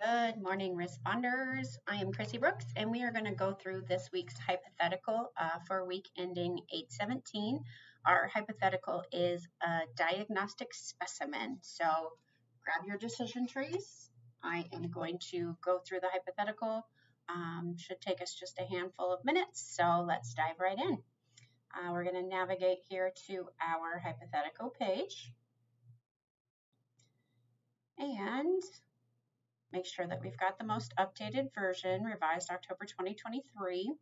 Good morning, responders. I am Chrissy Brooks, and we are going to go through this week's hypothetical for week ending 8/17. Our hypothetical is a diagnostic specimen. So grab your decision trees. I am going to go through the hypothetical. Should take us just a handful of minutes, so let's dive right in. We're going to navigate here to our hypothetical page. And make sure that we've got the most updated version, revised October 2023.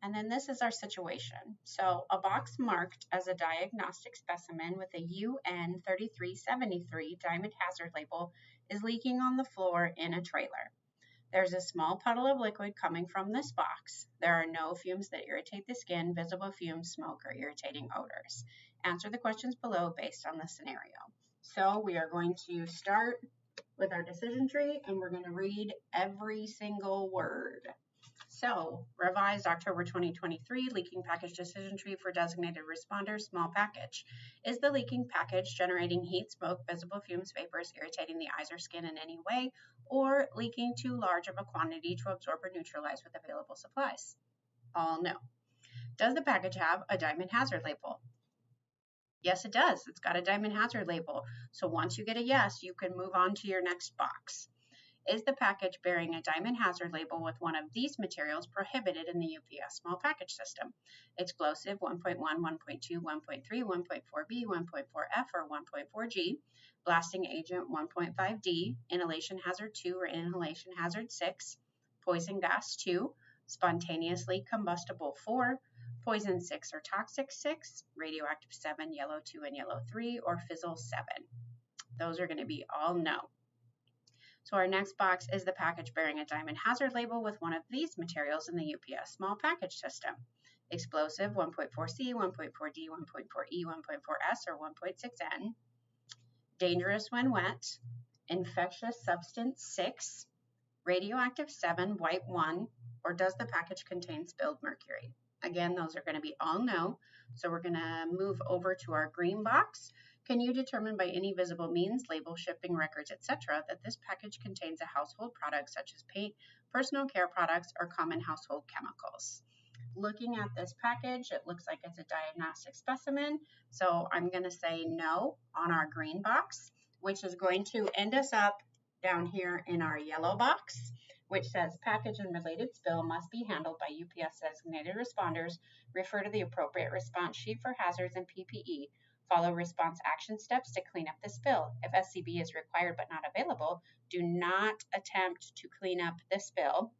And then this is our situation. So a box marked as a diagnostic specimen with a UN 3373 diamond hazard label is leaking on the floor in a trailer. There's a small puddle of liquid coming from this box. There are no fumes that irritate the skin, visible fumes, smoke, or irritating odors. Answer the questions below based on the scenario. So we are going to start with our decision tree, and we're going to read every single word. So, revised October 2023, leaking package decision tree for designated responders, small package. Is the leaking package generating heat, smoke, visible fumes, vapors, irritating the eyes or skin in any way, or leaking too large of a quantity to absorb or neutralize with available supplies? All no. Does the package have a diamond hazard label? Yes, it does. It's got a diamond hazard label. So once you get a yes, you can move on to your next box. Is the package bearing a diamond hazard label with one of these materials prohibited in the UPS small package system? Explosive 1.1, 1.2, 1.3, 1.4b, 1.4f, or 1.4g. Blasting agent 1.5d. Inhalation hazard 2 or inhalation hazard 6. Poison gas 2. Spontaneously combustible 4. Poison 6 or toxic 6, radioactive 7, yellow 2, and yellow 3, or fizzle 7. Those are going to be all no. So our next box is the package bearing a diamond hazard label with one of these materials in the UPS small package system. Explosive 1.4c, 1.4d, 1.4e, 1.4s, or 1.6n. Dangerous when wet. Infectious substance 6. Radioactive 7, white 1, or does the package contain spilled mercury? Again, those are going to be all no. So we're going to move over to our green box. Can you determine by any visible means, label, shipping records, etc., that this package contains a household product such as paint, personal care products, or common household chemicals? Looking at this package, it looks like it's a diagnostic specimen. So I'm going to say no on our green box, which is going to end us up down here in our yellow box, which says package and related spill must be handled by UPS designated responders. Refer to the appropriate response sheet for hazards and PPE. Follow response action steps to clean up the spill. If SCB is required but not available, do not attempt to clean up the spill.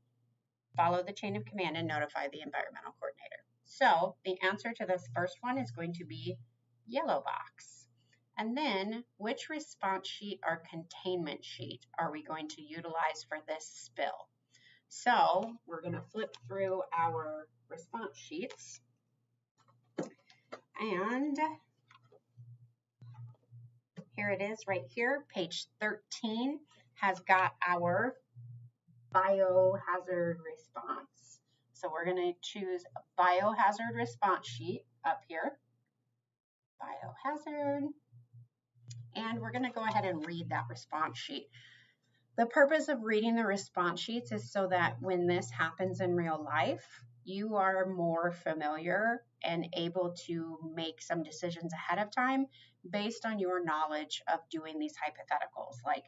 Follow the chain of command and notify the environmental coordinator. So the answer to this first one is going to be yellow box. And then, which response sheet or containment sheet are we going to utilize for this spill? So we're going to flip through our response sheets, and here it is right here. Page 13 has got our biohazard response. So we're going to choose a biohazard response sheet up here. Biohazard. And we're going to go ahead and read that response sheet. The purpose of reading the response sheets is so that when this happens in real life, you are more familiar and able to make some decisions ahead of time based on your knowledge of doing these hypotheticals. Like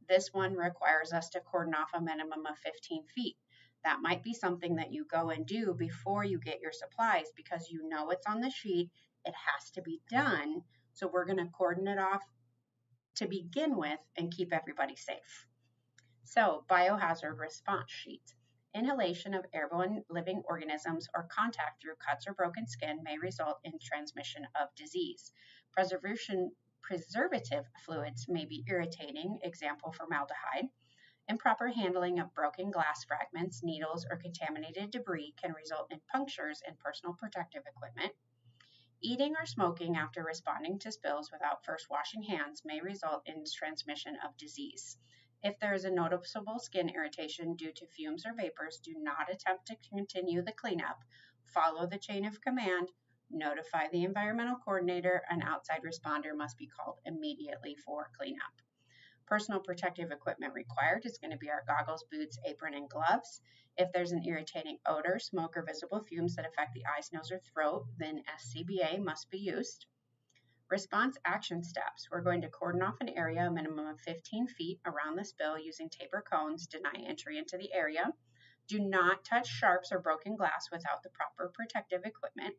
this one requires us to cordon off a minimum of 15 feet. That might be something that you go and do before you get your supplies because you know it's on the sheet, it has to be done. So we're going to cordon it off to begin with and keep everybody safe. So, biohazard response sheet. Inhalation of airborne living organisms or contact through cuts or broken skin may result in transmission of disease. Preservative fluids may be irritating, example formaldehyde. Improper handling of broken glass fragments, needles, or contaminated debris can result in punctures in personal protective equipment. Eating or smoking after responding to spills without first washing hands may result in transmission of disease. If there is a noticeable skin irritation due to fumes or vapors, do not attempt to continue the cleanup. Follow the chain of command. Notify the environmental coordinator. An outside responder must be called immediately for cleanup. Personal protective equipment required is going to be our goggles, boots, apron, and gloves. If there's an irritating odor, smoke, or visible fumes that affect the eyes, nose, or throat, then SCBA must be used. Response action steps. We're going to cordon off an area a minimum of 15 feet around the spill using tape or cones, deny entry into the area. Do not touch sharps or broken glass without the proper protective equipment.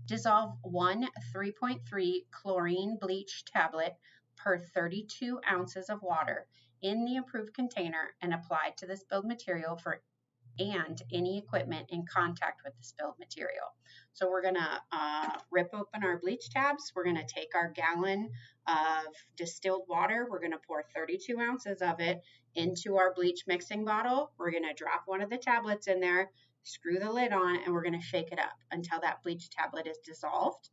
Dissolve 1 3.3 chlorine bleach tablet per 32 ounces of water in the approved container and apply to the spilled material and any equipment in contact with the spilled material. So we're going to rip open our bleach tabs. We're going to take our gallon of distilled water. We're going to pour 32 ounces of it into our bleach mixing bottle. We're going to drop one of the tablets in there, screw the lid on, and we're going to shake it up until that bleach tablet is dissolved.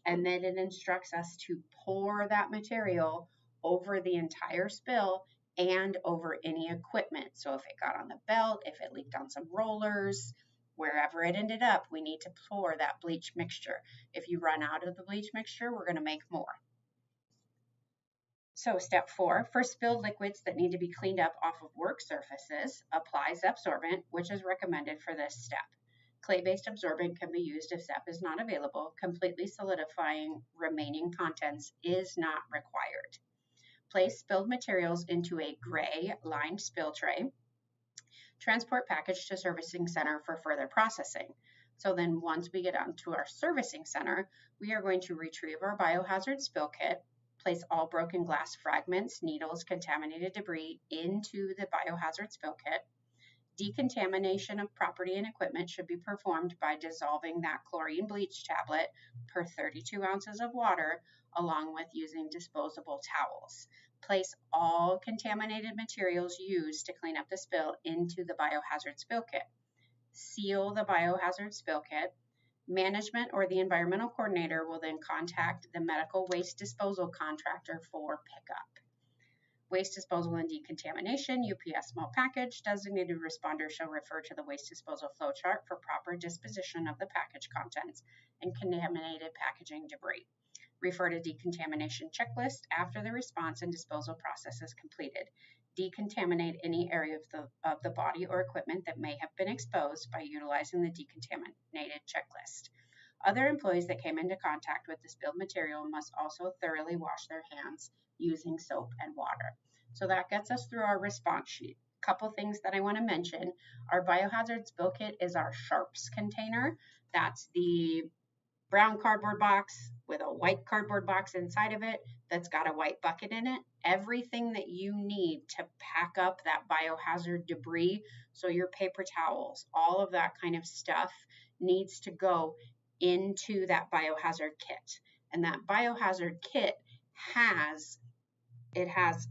And then it instructs us to pour that material over the entire spill and over any equipment. So if it got on the belt, if it leaked on some rollers, wherever it ended up, we need to pour that bleach mixture. If you run out of the bleach mixture, we're going to make more. So step 4, for spilled liquids that need to be cleaned up off of work surfaces, apply Zepsorbent, which is recommended for this step. Clay-based absorbent can be used if ZEP is not available. Completely solidifying remaining contents is not required. Place spilled materials into a gray lined spill tray. Transport package to servicing center for further processing. So then once we get onto our servicing center, we are going to retrieve our biohazard spill kit, place all broken glass fragments, needles, contaminated debris into the biohazard spill kit. Decontamination of property and equipment should be performed by dissolving that chlorine bleach tablet per 32 ounces of water, along with using disposable towels. Place all contaminated materials used to clean up the spill into the biohazard spill kit. Seal the biohazard spill kit. Management or the environmental coordinator will then contact the medical waste disposal contractor for pickup. Waste disposal and decontamination, UPS small package. Designated responder shall refer to the waste disposal flowchart for proper disposition of the package contents and contaminated packaging debris. Refer to decontamination checklist after the response and disposal process is completed. Decontaminate any area of the body or equipment that may have been exposed by utilizing the decontaminated checklist. Other employees that came into contact with the spilled material must also thoroughly wash their hands using soap and water. So that gets us through our response sheet. Couple things that I want to mention. Our biohazard spill kit is our sharps container. That's the brown cardboard box with a white cardboard box inside of it that's got a white bucket in it. Everything that you need to pack up that biohazard debris, so your paper towels, all of that kind of stuff needs to go into that biohazard kit. And that biohazard kit has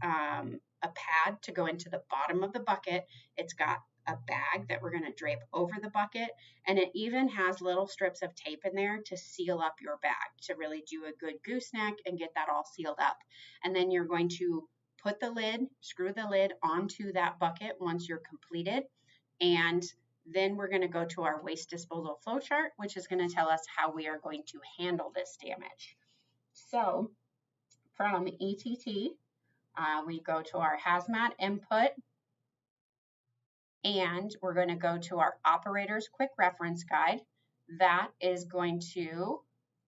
a pad to go into the bottom of the bucket. It's got a bag that we're going to drape over the bucket, and it even has little strips of tape in there to seal up your bag, to really do a good gooseneck and get that all sealed up. And then you're going to put the lid, screw the lid onto that bucket once you're completed, and then we're going to go to our waste disposal flowchart, which is going to tell us how we are going to handle this damage. So from ETT, we go to our hazmat input, and we're going to go to our operator's quick reference guide. That is going to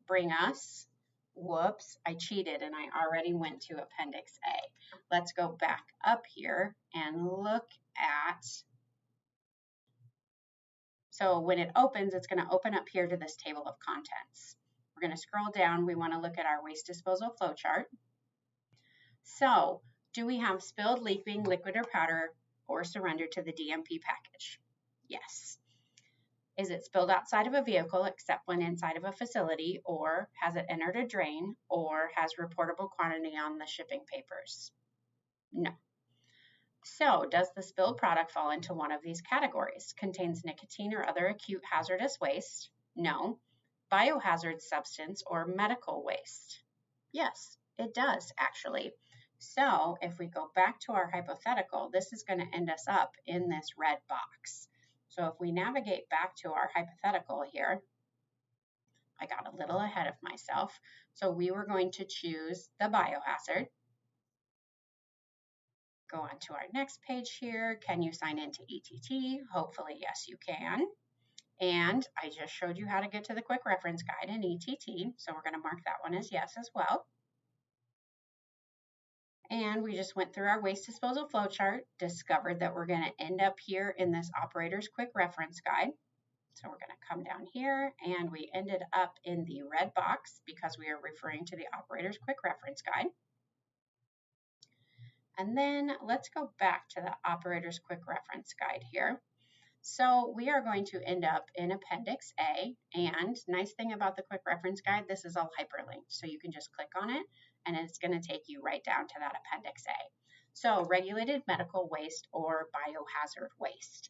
bring us, whoops, I cheated and I already went to Appendix A. Let's go back up here and look at, so when it opens, it's going to open up here to this table of contents. We're going to scroll down. We want to look at our waste disposal flowchart. So, do we have spilled, leaking, liquid or powder, or surrendered to the DMP package? Yes. Is it spilled outside of a vehicle except when inside of a facility, or has it entered a drain, or has reportable quantity on the shipping papers? No. So, does the spilled product fall into one of these categories? Contains nicotine or other acute hazardous waste? No. Biohazard substance or medical waste? Yes, it does actually. So if we go back to our hypothetical, this is going to end us up in this red box. So if we navigate back to our hypothetical here, I got a little ahead of myself. So we were going to choose the biohazard. Go on to our next page here. Can you sign into ETT? Hopefully, yes, you can. And I just showed you how to get to the quick reference guide in ETT, so we're going to mark that one as yes as well. And we just went through our waste disposal flowchart, discovered that we're going to end up here in this operator's quick reference guide. So we're going to come down here, and we ended up in the red box because we are referring to the operator's quick reference guide. And then let's go back to the operator's quick reference guide here. So we are going to end up in Appendix A, and nice thing about the quick reference guide, this is all hyperlinked, so you can just click on it and it's going to take you right down to that Appendix A. So regulated medical waste or biohazard waste.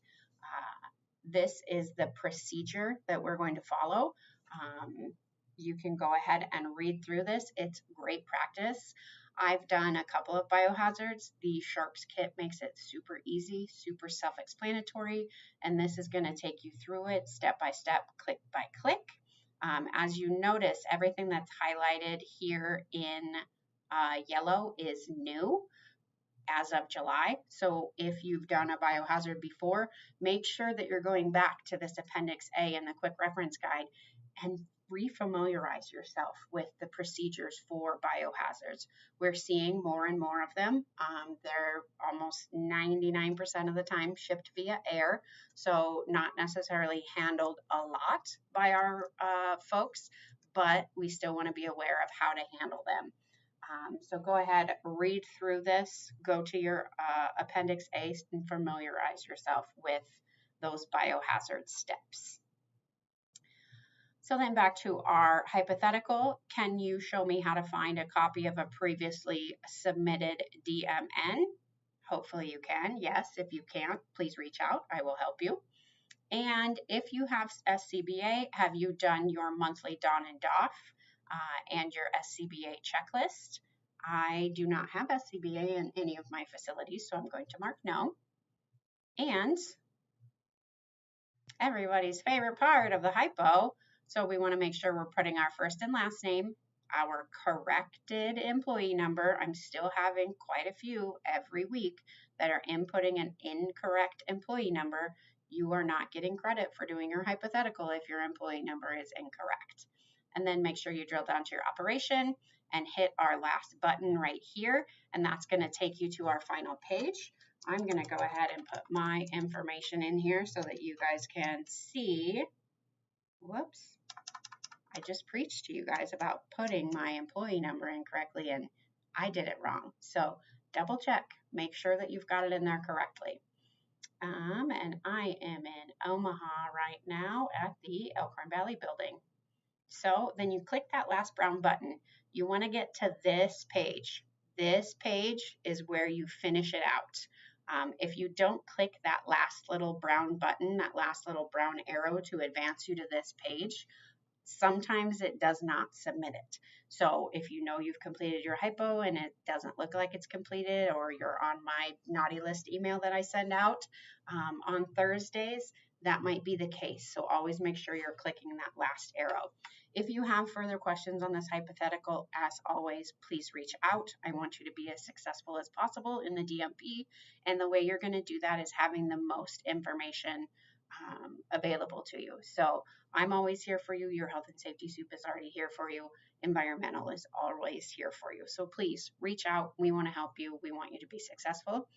This is the procedure that we're going to follow. You can go ahead and read through this. It's great practice. I've done a couple of biohazards. The Sharps kit makes it super easy, super self-explanatory, and this is going to take you through it step by step, click by click. As you notice, everything that's highlighted here in yellow is new as of July. So if you've done a biohazard before, make sure that you're going back to this Appendix A in the quick reference guide and refamiliarize yourself with the procedures for biohazards. We're seeing more and more of them. They're almost 99% of the time shipped via air, so not necessarily handled a lot by our folks, but we still want to be aware of how to handle them. So go ahead, read through this, go to your Appendix A and familiarize yourself with those biohazard steps. So then back to our hypothetical, can you show me how to find a copy of a previously submitted DMN? Hopefully you can. Yes, if you can't, please reach out. I will help you. And if you have SCBA, have you done your monthly don and doff and your SCBA checklist? I do not have SCBA in any of my facilities, so I'm going to mark no. And everybody's favorite part of the hypo, so we want to make sure we're putting our first and last name, our corrected employee number. I'm still having quite a few every week that are inputting an incorrect employee number. You are not getting credit for doing your hypothetical if your employee number is incorrect. And then make sure you drill down to your operation and hit our last button right here, and that's going to take you to our final page. I'm going to go ahead and put my information in here so that you guys can see. Whoops. I just preached to you guys about putting my employee number in correctly, and I did it wrong. So double check, make sure that you've got it in there correctly. And I am in Omaha right now at the Elkhorn Valley building. So then you click that last brown button. You want to get to this page. This page is where you finish it out. If you don't click that last little brown button, that last little brown arrow to advance you to this page, sometimes it does not submit it. So if you know you've completed your hypo and it doesn't look like it's completed, or you're on my naughty list email that I send out on Thursdays, that might be the case. So always make sure you're clicking that last arrow. If you have further questions on this hypothetical, as always, please reach out. I want you to be as successful as possible in the DMP, and the way you're going to do that is having the most information available to you. So I'm always here for you. Your health and safety soup is already here for you. Environmental is always here for you. So please reach out. We want to help you. We want you to be successful.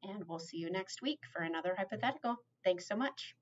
And we'll see you next week for another hypothetical. Thanks so much.